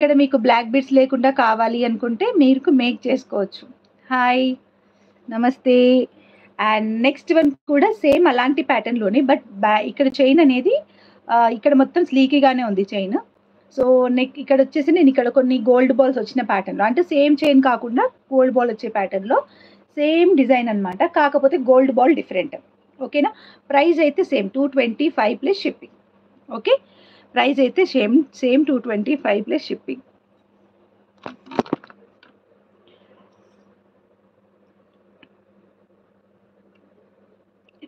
ఇక్కడ మీకు black beads లేకుండా కావాలి అనుకుంటే మీరు మేక్ చేసుకోవచ్చు. హాయ్, నమస్తే. అండ్ నెక్స్ట్ వన్ కూడా సేమ్ అలాంటి ప్యాటర్న్‌లోనే బట్ ఇక్కడ చైన్ అనేది ఇక్కడ మొత్తం స్లీకీగానే ఉంది చైన్. సో, నెక్ ఇక్కడొచ్చేసి నేను ఇక్కడ కొన్ని గోల్డ్ బాల్స్ వచ్చిన ప్యాటర్న్‌లో అంటే సేమ్ చైన్ కాకుండా గోల్డ్ బాల్ వచ్చే ప్యాటర్న్‌లో సేమ్ డిజైన్ అనమాట. కాకపోతే గోల్డ్ బాల్ డిఫరెంట్. ఓకేనా? ప్రైస్ అయితే same 225 plus shipping. Okay. Price అయితే same 225 plus shipping.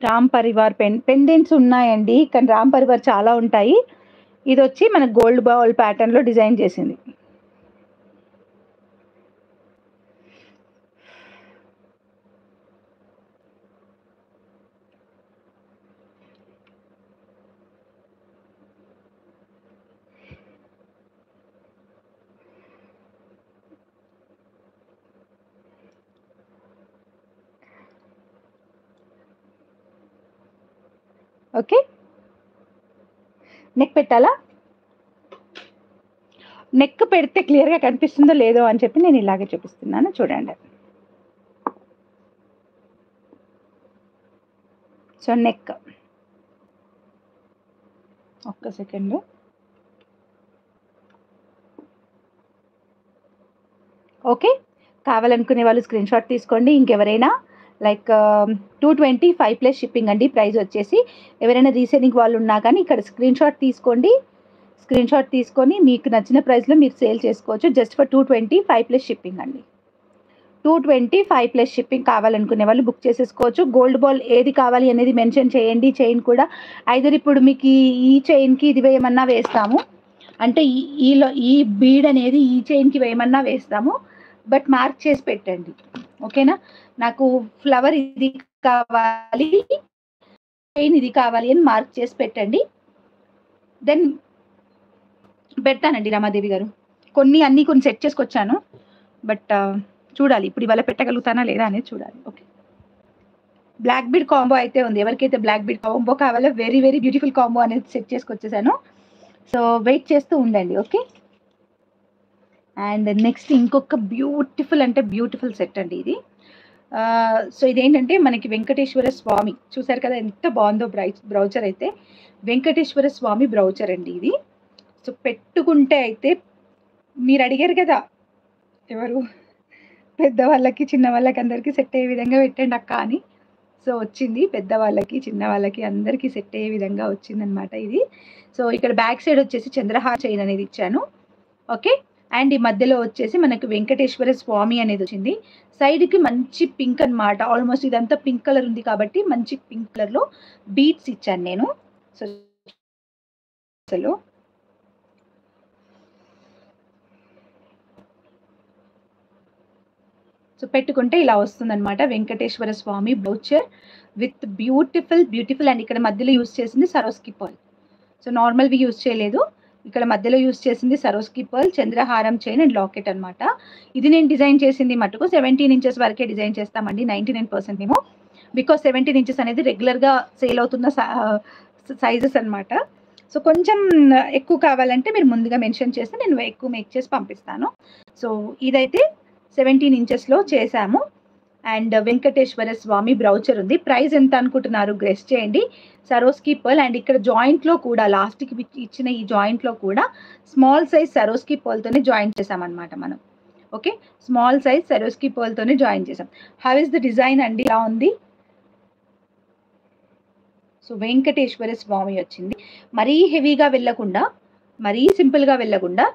Ram Parivar pendants ఉన్నాయండి. కానీ రామ్ పరివార్ చాలా ఉంటాయి. ఇది వచ్చి మన గోల్డ్ బాల్ ప్యాటర్న్‌లో డిజైన్ చేసింది. ఓకే. నెక్ పెట్టాలా? నెక్ పెడితే క్లియర్‌గా కనిపిస్తుందో లేదో అని చెప్పి నేను ఇలాగే చూపిస్తున్నాను చూడండి. సో, నెక్ ఒక్క సెకండ్. ఓకే. కావాలనుకునే వాళ్ళు స్క్రీన్ షాట్ తీసుకోండి. ఇంకెవరైనా లైక్ 225 ప్లస్ షిప్పింగ్ అండి. ప్రైస్ వచ్చేసి ఎవరైనా రీసేలింగ్ వాళ్ళు ఉన్నా కానీ ఇక్కడ స్క్రీన్ షాట్ తీసుకోండి. స్క్రీన్ షాట్ తీసుకొని మీకు నచ్చిన ప్రైస్‌లో మీరు సేల్ చేసుకోవచ్చు. జస్ట్ ఫర్ 225 ప్లస్ షిప్పింగ్ అండి. 225 ప్లస్ షిప్పింగ్ కావాలనుకునే వాళ్ళు బుక్ చేసేసుకోవచ్చు. గోల్డ్ బాల్ ఏది కావాలి అనేది మెన్షన్ చేయండి. చైన్ కూడా ఐదర్ ఇప్పుడు మీకు ఈ చైన్‌కి ఇది వేయమన్నా వేస్తాము. అంటే ఈ బీడ్ అనేది ఈ చైన్‌కి వేయమన్నా వేస్తాము. బట్ మార్క్ చేసి పెట్టండి. ఓకేనా? నాకు ఫ్లవర్ ఇది కావాలి, చైన్ ఇది కావాలి అని మార్క్ చేసి పెట్టండి. దెన్ పెడతానండి రమాదేవి గారు. కొన్ని సెట్ చేసుకొచ్చాను. బట్ చూడాలి ఇప్పుడు ఇవాళ పెట్టగలుగుతానా లేదా అనేది చూడాలి. ఓకే. బ్లాక్ బీడ్ కాంబో అయితే ఉంది. ఎవరికైతే బ్లాక్ బీడ్ కాంబో కావాలో వెరీ వెరీ బ్యూటిఫుల్ కాంబో అనేది సెట్ చేసుకొచ్చేసాను. సో, వెయిట్ చేస్తూ ఉండండి. ఓకే. అండ్ నెక్స్ట్ ఇంకొక బ్యూటిఫుల్ అంటే బ్యూటిఫుల్ సెట్ అండి ఇది. సో, ఇదేంటంటే మనకి వెంకటేశ్వర స్వామి చూసారు కదా ఎంత బాగుందో బ్రౌచర్ అయితే. వెంకటేశ్వర స్వామి బ్రౌచర్ అండి ఇది. సో, పెట్టుకుంటే అయితే మీరు అడిగారు కదా ఎవరు పెద్దవాళ్ళకి చిన్న వాళ్ళకి అందరికీ సెట్ అయ్యే విధంగా పెట్టండి అక్క అని. సో, వచ్చింది పెద్దవాళ్ళకి చిన్న వాళ్ళకి అందరికీ సెట్ అయ్యే విధంగా వచ్చిందనమాట ఇది. సో, ఇక్కడ బ్యాక్ సైడ్ వచ్చేసి చంద్రహార చైన్ అనేది ఇచ్చాను. ఓకే. అండ్ ఈ మధ్యలో వచ్చేసి మనకు వెంకటేశ్వర స్వామి అనేది వచ్చింది. సైడ్‌కి మంచి పింక్ అనమాట. ఆల్మోస్ట్ ఇదంతా పింక్ కలర్ ఉంది కాబట్టి మంచి పింక్ కలర్‌లో బీడ్స్ ఇచ్చాను నేను. సో, అసలు సో, పెట్టుకుంటే ఇలా వస్తుందనమాట. Venkateswara Swamy brooch with beautiful and ఇక్కడ మధ్యలో యూజ్ చేసింది సరోస్కి పర్ల్. సో, నార్మల్‌వి యూజ్ చేయలేదు. ఇక్కడ మధ్యలో యూజ్ చేసింది సరోస్కి పర్ల్, చంద్రహారం చైన్ అండ్ లాకెట్ అనమాట. ఇది నేను డిజైన్ చేసింది మటుకు 17 ఇంచెస్ వరకే డిజైన్ చేస్తామండి 99% మేము. బికాజ్ 17 ఇంచెస్ అనేది రెగ్యులర్‌గా సేల్ అవుతున్న సైజెస్ అనమాట. సో, కొంచెం ఎక్కువ కావాలంటే మీరు ముందుగా మెన్షన్ చేస్తే నేను ఎక్కువ మేక్ చేసి పంపిస్తాను. సో, ఇదైతే 17 ఇంచెస్‌లో చేశాము. అండ్ వెంకటేశ్వర స్వామి బ్రౌచర్ ఉంది. ప్రైస్ ఎంత అనుకుంటున్నారు గెస్ చేయండి. సరోస్కి పర్ల్ అండ్ ఇక్కడ జాయింట్‌లో కూడా లాస్ట్‌కి ఇచ్చిన ఈ జాయింట్‌లో కూడా స్మాల్ సైజ్ సరోస్కి పర్ల్‌తోనే జాయిన్ చేసామన్నమాట మనం. ఓకే. స్మాల్ సైజ్ సరోస్కి పర్ల్‌తోనే జాయిన్ చేసాం. హౌ ఇస్ ద డిజైన్ అండి ఇలా ఉంది. సో, వెంకటేశ్వర స్వామి వచ్చింది. మరీ హెవీగా వెళ్ళకుండా, మరీ సింపుల్‌గా వెళ్ళకుండా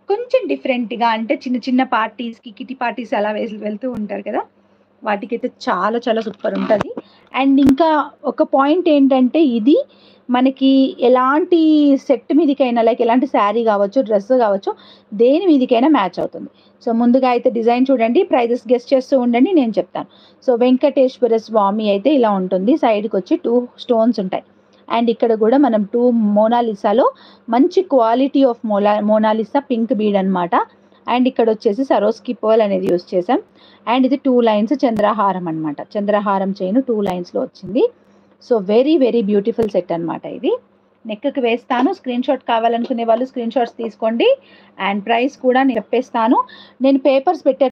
కొంచెం డిఫరెంట్‌గా అంటే చిన్న చిన్న పార్టీస్‌కి కిటీ పార్టీస్ అలా వెళ్తూ ఉంటారు కదా! వాటికైతే చాలా చాలా సూపర్ ఉంటది. అండ్ ఇంకా ఒక పాయింట్ ఏంటంటే ఇది మనకి ఎలాంటి సెట్ మీదకైనా లైక్ ఎలాంటి శారీ కావచ్చు, డ్రెస్ కావచ్చు దేని మీదకైనా మ్యాచ్ అవుతుంది. సో, ముందుగా అయితే డిజైన్ చూడండి. ప్రైజెస్ గెస్ చేస్తూ ఉండండి నేను చెప్తాను. సో, వెంకటేశ్వర స్వామి అయితే ఇలా ఉంటుంది. సైడ్‌కొచ్చి 2 స్టోన్స్ ఉంటాయి. అండ్ ఇక్కడ కూడా మనం 2 మోనాలిసాలో మంచి quality of Mona Lisa pink bead అనమాట. అండ్ ఇక్కడ వచ్చేసి సరోస్కి పర్ల్ అనేది యూజ్ చేసాం. అండ్ ఇది 2 లైన్స్ చంద్రహారం అనమాట. చంద్రహారం చైన్ 2 లైన్స్‌లో వచ్చింది. So, very very beautiful set అనమాట ఇది. నెక్కి వేస్తాను. స్క్రీన్ షాట్ కావాలనుకునే వాళ్ళు స్క్రీన్ షాట్స్ తీసుకోండి. అండ్ ప్రైస్ కూడా నేను చెప్పేస్తాను. నేను పేపర్స్ పెట్టాను